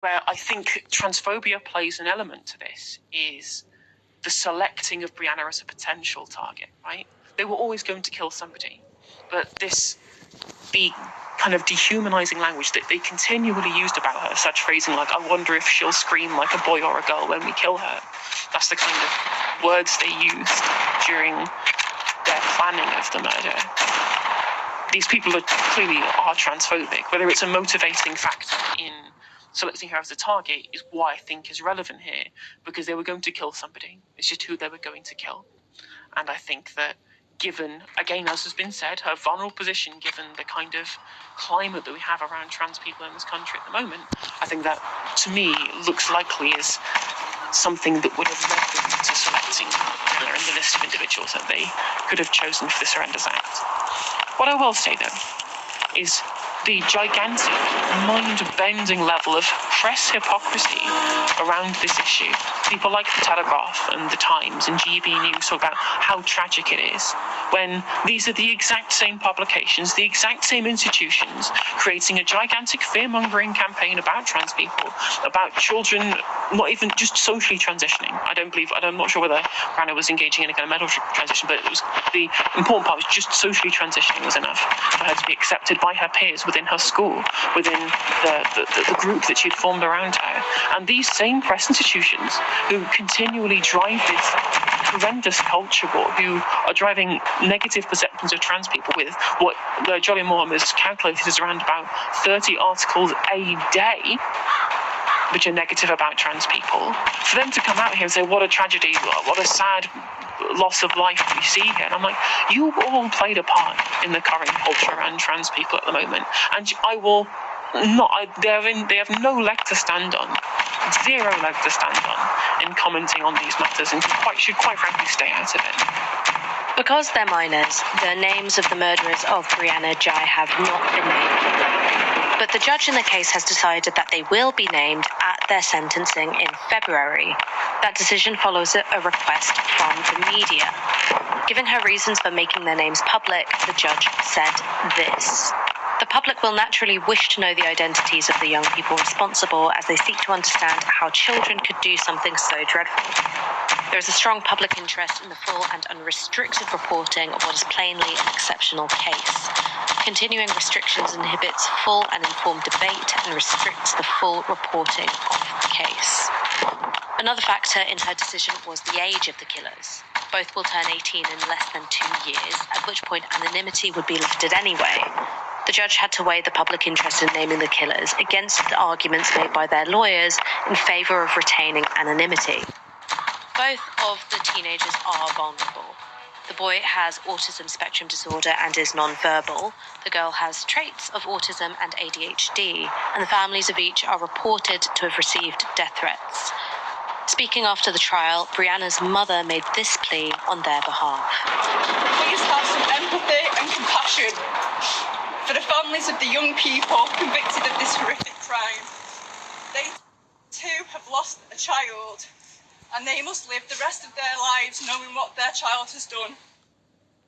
Where I think transphobia plays an element to this is the selecting of Brianna as a potential target, right? They were always going to kill somebody, but the kind of dehumanizing language that they continually used about her, such phrasing like, I wonder if she'll scream like a boy or a girl when we kill her. That's the kind of words they used during their planning of the murder. These people clearly are transphobic. Whether it's a motivating factor in selecting her as a target is what I think is relevant here, because they were going to kill somebody. It's just who they were going to kill. And I think that given, again, as has been said, her vulnerable position, given the kind of climate that we have around trans people in this country at the moment, I think that, to me, looks likely as something that would have led them to selecting her in the list of individuals that they could have chosen for this horrendous act. What I will say, though, is the gigantic, mind-bending level of press hypocrisy around this issue. People like The Telegraph and The Times and GB News talk about how tragic it is, when these are the exact same publications, the exact same institutions, creating a gigantic fear-mongering campaign about trans people, about children not even just socially transitioning. I'm not sure whether Brianna was engaging in a kind of medical transition, but it was, the important part was just socially transitioning was enough for her to be accepted by her peers within her school, within the group that she'd formed around her. And these same press institutions who continually drive this horrendous culture war, who are driving negative perceptions of trans people with what Jolly Moore has calculated is around about 30 articles a day which are negative about trans people, for them to come out here and say, what a tragedy, what a sad loss of life we see here. And I'm like, you all played a part in the current culture around trans people at the moment. And I will not, they have no leg to stand on, zero leg to stand on in commenting on these matters, and should quite frankly stay out of it. Because they're minors, the names of the murderers of Brianna Ghey have not been named. But the judge in the case has decided that they will be named at their sentencing in February. That decision follows a request from the media. Giving her reasons for making their names public, the judge said this: the public will naturally wish to know the identities of the young people responsible as they seek to understand how children could do something so dreadful. There is a strong public interest in the full and unrestricted reporting of what is plainly an exceptional case. Continuing restrictions inhibits full and informed debate and restricts the full reporting of the case. Another factor in her decision was the age of the killers. Both will turn 18 in less than 2 years, at which point anonymity would be lifted anyway. The judge had to weigh the public interest in naming the killers against the arguments made by their lawyers in favour of retaining anonymity. Both of the teenagers are vulnerable. The boy has autism spectrum disorder and is non-verbal. The girl has traits of autism and ADHD, and the families of each are reported to have received death threats. Speaking after the trial, Brianna's mother made this plea on their behalf. Please have some empathy and compassion for the families of the young people convicted of this horrific crime. They too have lost a child, and they must live the rest of their lives knowing what their child has done.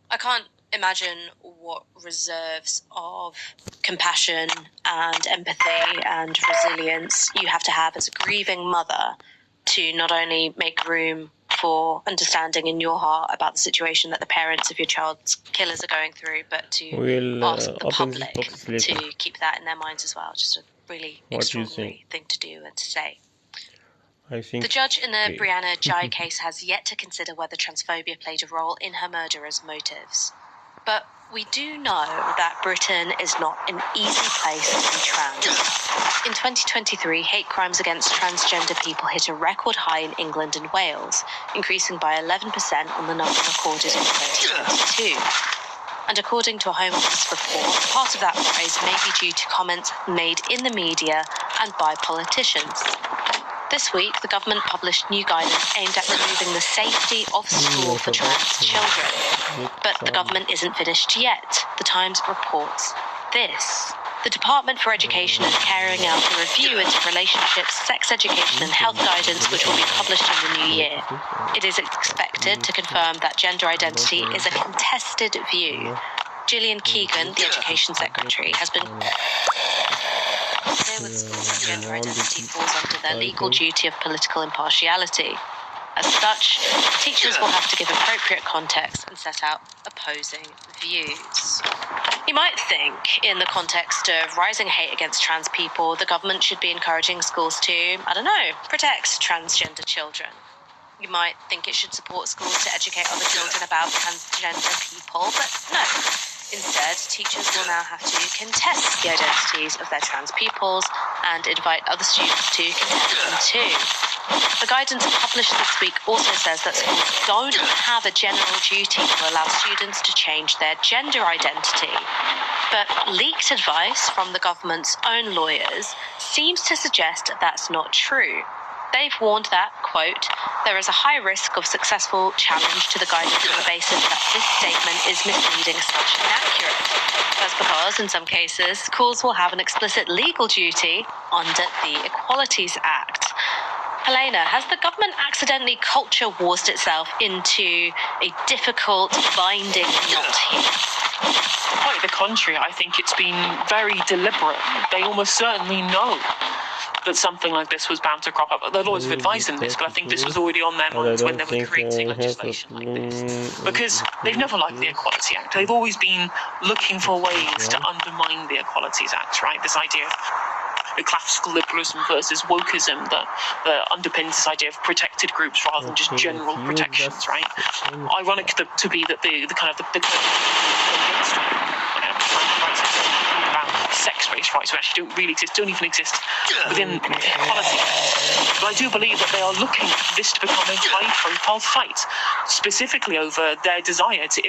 I can't imagine what reserves of compassion and empathy and resilience you have to have as a grieving mother to not only make room for understanding in your heart about the situation that the parents of your child's killers are going through, but to ask the public to keep that in their minds as well. Just a really extraordinary thing to do and to say. The judge in the Brianna Ghey case has yet to consider whether transphobia played a role in her murderer's motives. But we do know that Britain is not an easy place to be trans. In 2023, hate crimes against transgender people hit a record high in England and Wales, increasing by 11% on the number recorded in 2022. And according to a Home Office report, part of that rise may be due to comments made in the media and by politicians. This week, the government published new guidance aimed at removing the safety of school for trans children. But the government isn't finished yet. The Times reports this. The Department for Education is carrying out a review into relationships, sex education and health guidance, which will be published in the new year. It is expected to confirm that gender identity is a contested view. Gillian Keegan, the Education Secretary, has been... There with schools that gender identity falls under their legal duty of political impartiality. As such, teachers will have to give appropriate context and set out opposing views. You might think, in the context of rising hate against trans people, the government should be encouraging schools to, protect transgender children. You might think it should support schools to educate other children about transgender people, but no. Instead, teachers will now have to contest the identities of their trans pupils and invite other students to contest them too. The guidance published this week also says that schools don't have a general duty to allow students to change their gender identity. But leaked advice from the government's own lawyers seems to suggest that's not true. They've warned that, quote, there is a high risk of successful challenge to the guidance on the basis that this statement is misleading/inaccurate. That's because, in some cases, schools will have an explicit legal duty under the Equalities Act. Helena, has the government accidentally culture warsed itself into a difficult binding knot here? Quite the contrary. I think it's been very deliberate. They almost certainly know that something like this was bound to crop up. The lawyers have advised them this, but I think this was already on their minds when they were creating legislation like this. Because they've never liked the Equality Act. They've always been looking for ways to undermine the Equalities Act, right? This idea of the classical liberalism versus wokeism that underpins this idea of protected groups rather than just general protections, right? Ironic to be that the sex-based rights, which actually don't really exist, don't even exist within equality. But I do believe that they are looking for this to become a high-profile fight, specifically over their desire to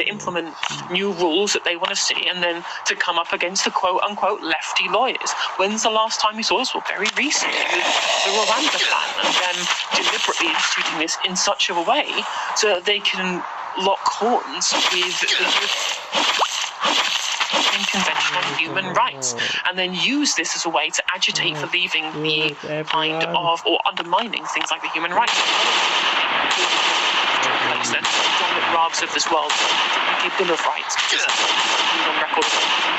implement new rules that they want to see, and then to come up against the quote-unquote lefty lawyers. When's the last time we saw this? Well, very recently, with the Rwanda plan, and them deliberately instituting this in such a way so that they can lock horns with the Convention on Human Rights, and then use this as a way to agitate for leaving the kind of, or undermining things like the human rights place, then Dominic Raab's of this world, the Bill of Rights, which is on record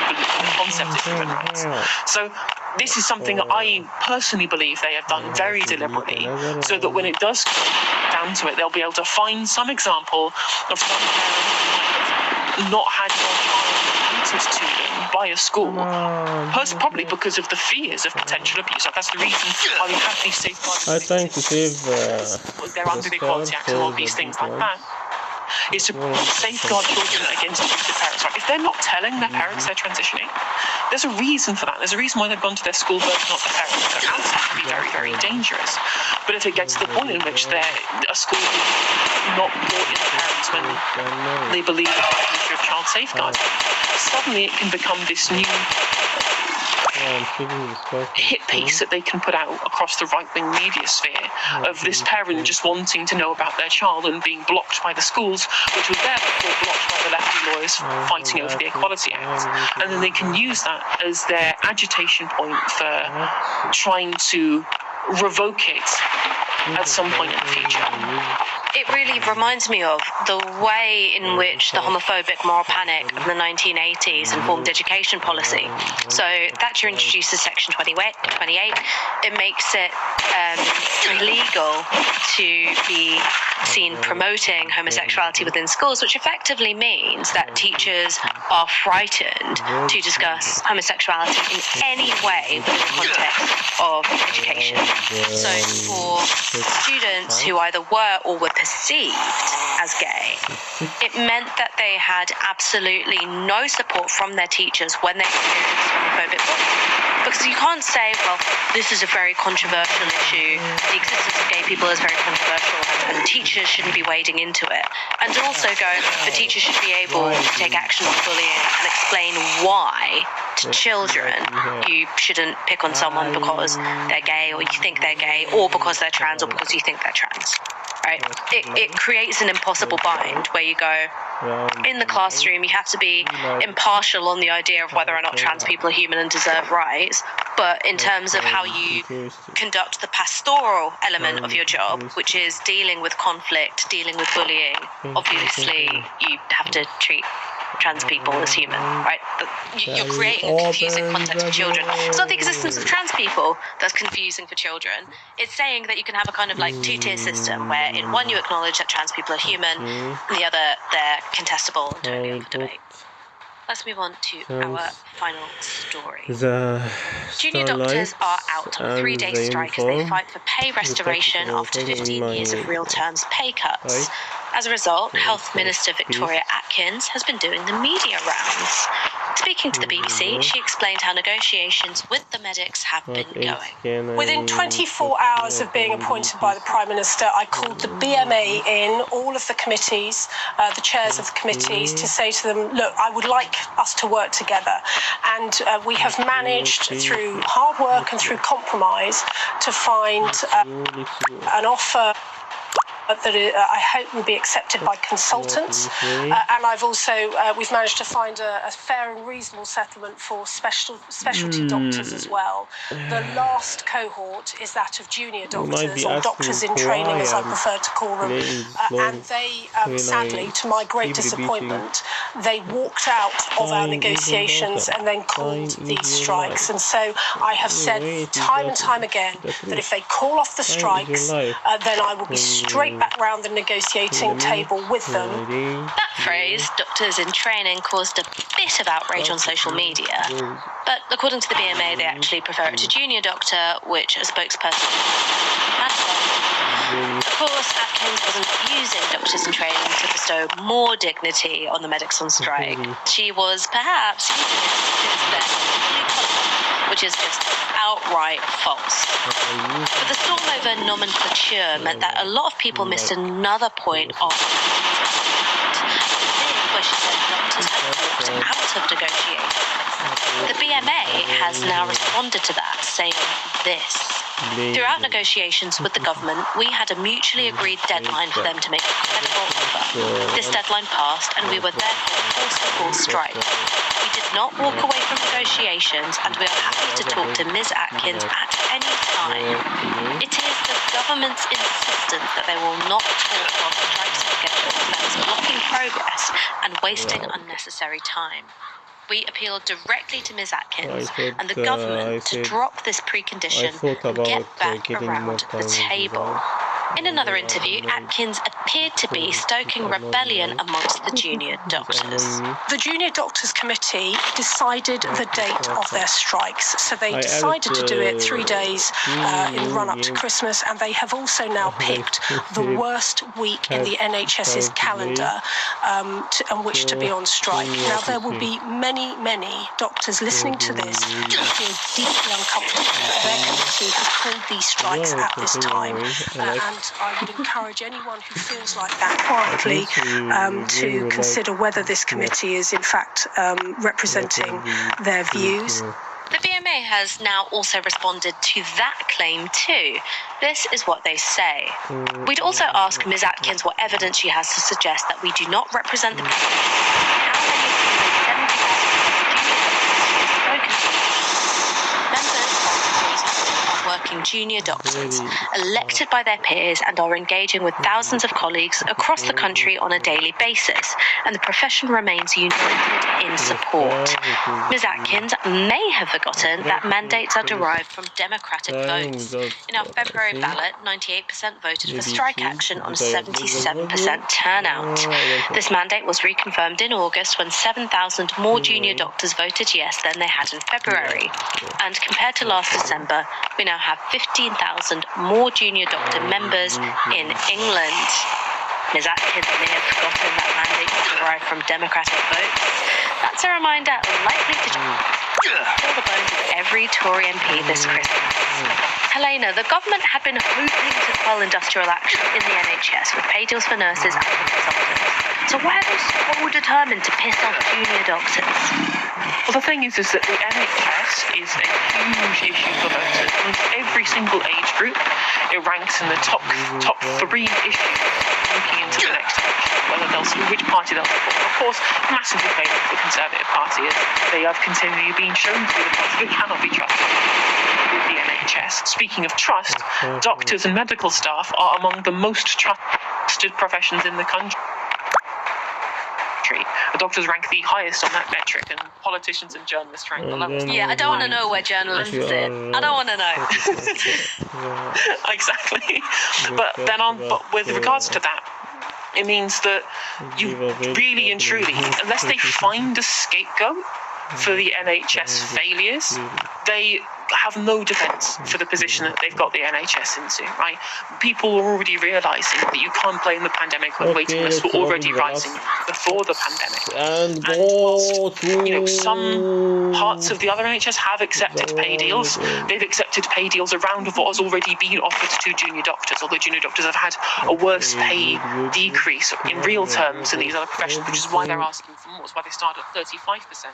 the concept of human rights. So this is something that I personally believe they have done very deliberately, so that when it does come down to it, they'll be able to find some example of some parent not had to them by a school, probably because of the fears of potential abuse. Like, that's the reason why we have these safeguards. I'm trying to save they're under the Equality Act and all these things like that. Is to safeguard children against abusive parents. Right? If they're not telling their parents they're transitioning, there's a reason for that. There's a reason why they've gone to their school but not the parents. Their parents can be very, very dangerous. But if it gets to the point in which a school will not brought in the parents when they believe it's the future of child safeguarding, suddenly it can become this new hit piece that they can put out across the right-wing media sphere of this parent just wanting to know about their child and being blocked by the schools, which was therefore blocked by the lefty lawyers fighting over the Equality Act. And then they can use that as their agitation point for trying to revoke it at some point in the future. It really reminds me of the way in which the homophobic moral panic of the 1980s informed education policy. So Thatcher introduces Section 28. It makes it illegal to be seen promoting homosexuality within schools, which effectively means that teachers are frightened to discuss homosexuality in any way within the context of education. So for students who either were or were perceived as gay, it meant that they had absolutely no support from their teachers when they experienced homophobic bullying. Because you can't say, well, this is a very controversial issue, the existence of gay people is very controversial, and teachers shouldn't be wading into it. And also go, the teachers should be able to take action on bullying and explain why to children you shouldn't pick on someone because they're gay or you think they're gay, or because they're trans or because you think they're trans. Right? It creates an impossible bind where you go, in the classroom you have to be impartial on the idea of whether or not trans people are human and deserve rights, but in terms of how you conduct the pastoral element of your job, which is dealing with conflict, dealing with bullying, obviously you have to treat trans people as human, right? But you're creating a confusing context for children. It's not the existence of trans people that's confusing for children. It's saying that you can have a kind of like two-tier system where in one you acknowledge that trans people are human, and the other they're contestable and totally up for debate. Let's move on to our final story. Junior doctors are out on a 3-day strike as they fight for pay restoration after 15 years of real terms pay cuts. As a result, Health Minister Victoria Atkins has been doing the media rounds. Speaking to the BBC, she explained how negotiations with the medics have been going. Within 24 hours of being appointed by the Prime Minister, I called the BMA in, all of the committees, the chairs of the committees, to say to them, look, I would like us to work together. And we have managed, through hard work and through compromise, to find an offer that I hope will be accepted by consultants, and I've also we've managed to find a fair and reasonable settlement for specialty doctors as well. The last cohort is that of junior doctors, or doctors in training as I prefer to call them, and they sadly, to my great disappointment, they walked out of our negotiations and then called these strikes. And so I have said time and time again that if they call off the strikes, then I will be straight back round the negotiating table with them. That phrase, doctors in training, caused a bit of outrage on social media. But according to the BMA, they actually prefer it to junior doctor, which a spokesperson. Of course, Atkins wasn't using doctors in training to bestow more dignity on the medics on strike. She was perhaps using it to their which is just outright false. But the storm over nomenclature meant that a lot of people missed another point of where she said doctors had walked out of negotiations. The BMA has now responded to that, saying this. Throughout negotiations with the government, we had a mutually agreed deadline for them to make a credible offer. This deadline passed, and we were therefore forced to call strike. We did not walk away from negotiations, and we are happy to talk to Ms. Atkins at any time. It is the government's insistence that they will not talk while strikes are scheduled that is blocking progress and wasting unnecessary time. We appealed directly to Ms. Atkins and the government to drop this precondition and get back around the table. In another interview, Atkins appeared to be stoking rebellion amongst the junior doctors. The Junior Doctors Committee decided the date of their strikes, so they decided to do it 3 days in the run-up to Christmas, and they have also now picked the worst week in the NHS's calendar on which to be on strike. Now, there will be many, many doctors listening to this who feel deeply uncomfortable that their committee has called these strikes at this time, and I would encourage anyone who feels like that quietly to consider whether this committee is in fact representing their views. The BMA has now also responded to that claim too. This is what they say. We'd also ask Ms. Atkins what evidence she has to suggest that we do not represent the people. How many of the 70,000 junior doctors working junior doctors, elected by their peers and are engaging with thousands of colleagues across the country on a daily basis, and the profession remains united in support. Ms. Atkins may have forgotten that mandates are derived from democratic votes. In our February ballot, 98% voted for strike action on a 77% turnout. This mandate was reconfirmed in August when 7,000 more junior doctors voted yes than they had in February. And compared to last December, we now have 15,000 more junior doctor members in England. Ms. Atkins may have forgotten that mandate was derived from democratic votes. That's a reminder likely to fill the bones of every Tory MP this Christmas. Helena, the government had been hoping to quell industrial action in the NHS with pay deals for nurses and for consultants. So why are they so determined to piss off junior doctors? Well, the thing is that the NHS is a huge issue for voters. Amongst every single age group, it ranks in the top 3 issues looking into the next election, which party they'll support. Of course, massively favourite for the Conservative Party, as they have continually been shown to be the party that cannot be trusted with the NHS. Speaking of trust, doctors and medical staff are among the most trusted professions in the country. country. The doctors rank the highest on that metric, and politicians and journalists rank the lowest. Yeah, I don't want to know where journalists sit. I don't want to know. Exactly. But with regards to that, it means that you really and truly, unless they find a scapegoat for the NHS failures, they have no defence for the position that they've got the NHS into, right? People are already realising that you can't blame the pandemic when waiting lists were already rising before the pandemic. And whilst, some parts of the other NHS have accepted pay deals, they've accepted pay deals around of what has already been offered to junior doctors, although junior doctors have had a worse pay decrease in real terms than these other professions, which is why they're asking for more. It's why they start at 35%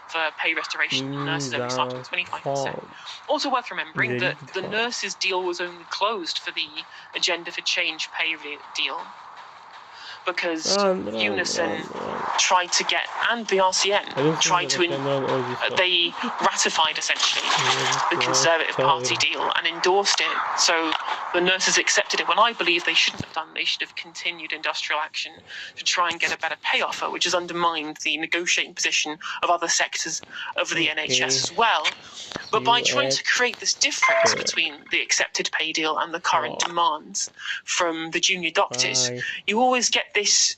for pay restoration, and nurses only start at 25%. Also worth remembering that the nurses' deal was only closed for the Agenda for Change pay deal because Unison tried to get, and the RCN tried to, they ratified essentially the Conservative Party deal and endorsed it. So the nurses accepted it when I believe they shouldn't have done. They should have continued industrial action to try and get a better pay offer, which has undermined the negotiating position of other sectors of the NHS as well. But by trying to create this difference between the accepted pay deal and the current demands from the junior doctors, you always get this